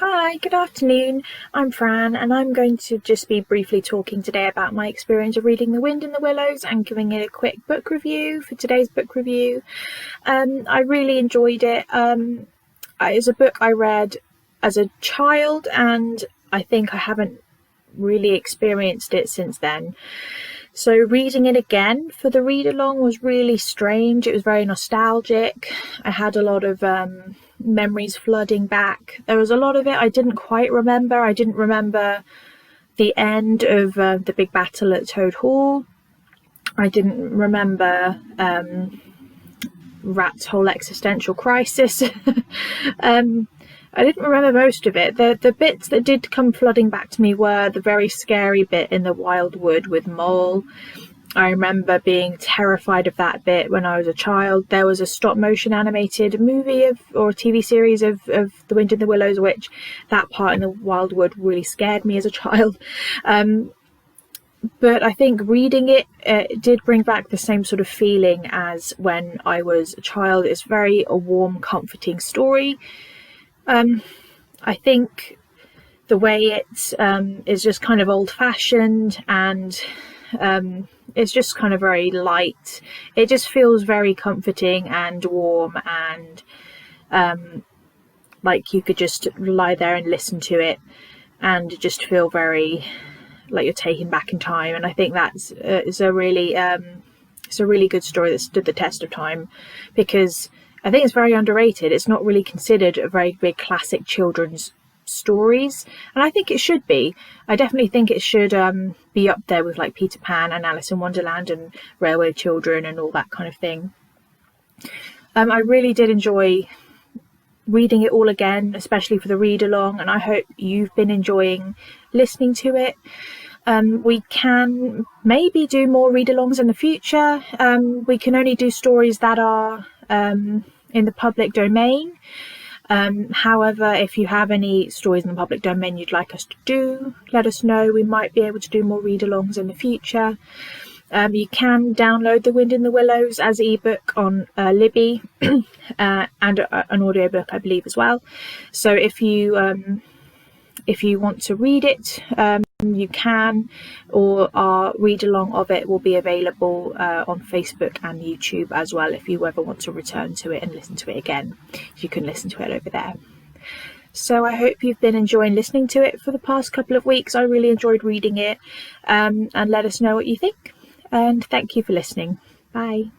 Hi, good afternoon. I'm Fran, and I'm going to just be briefly talking today about my experience of reading The Wind in the Willows and giving it a quick book review for today's book review. I really enjoyed it. It's a book I read as a child, and I think I haven't really experienced it since then. So reading it again for the read along was really strange. It was very nostalgic. I had a lot of memories flooding back. There was a lot of it I didn't quite remember. I didn't remember the end of the big battle at Toad Hall. I didn't remember Rat's whole existential crisis. I didn't remember most of it. The bits that did come flooding back to me were the very scary bit in the Wild Wood with Mole. I remember being terrified of that bit when I was a child. There was a stop motion animated movie or TV series of The Wind in the Willows, which that part in the Wild Wood really scared me as a child. But I think reading it did bring back the same sort of feeling as when I was a child. It's very a warm, comforting story. I think the way it is just kind of old-fashioned, and it's just kind of very light. It just feels very comforting and warm, and like you could just lie there and listen to it and just feel very like you're taken back in time. And I think that's it's a really good story that stood the test of time, because I think it's very underrated. It's not really considered a very big classic children's stories, and I think it should be. I definitely think it should be up there with like Peter Pan and Alice in Wonderland and Railway Children and all that kind of thing. I really did enjoy reading it all again, especially for the read along, and I hope you've been enjoying listening to it. We can maybe do more read alongs in the future. We can only do stories that are in the public domain. However, if you have any stories in the public domain you'd like us to do, let us know. We might be able to do more read alongs in the future. You can download The Wind in the Willows as an ebook on Libby and an audiobook, I believe, as well. So if you want to read it, you can, or our read along of it will be available on Facebook and YouTube as well. If you ever want to return to it and listen to it again, you can listen to it over there. So I hope you've been enjoying listening to it for the past couple of weeks. I really enjoyed reading it, and let us know what you think, and thank you for listening. Bye.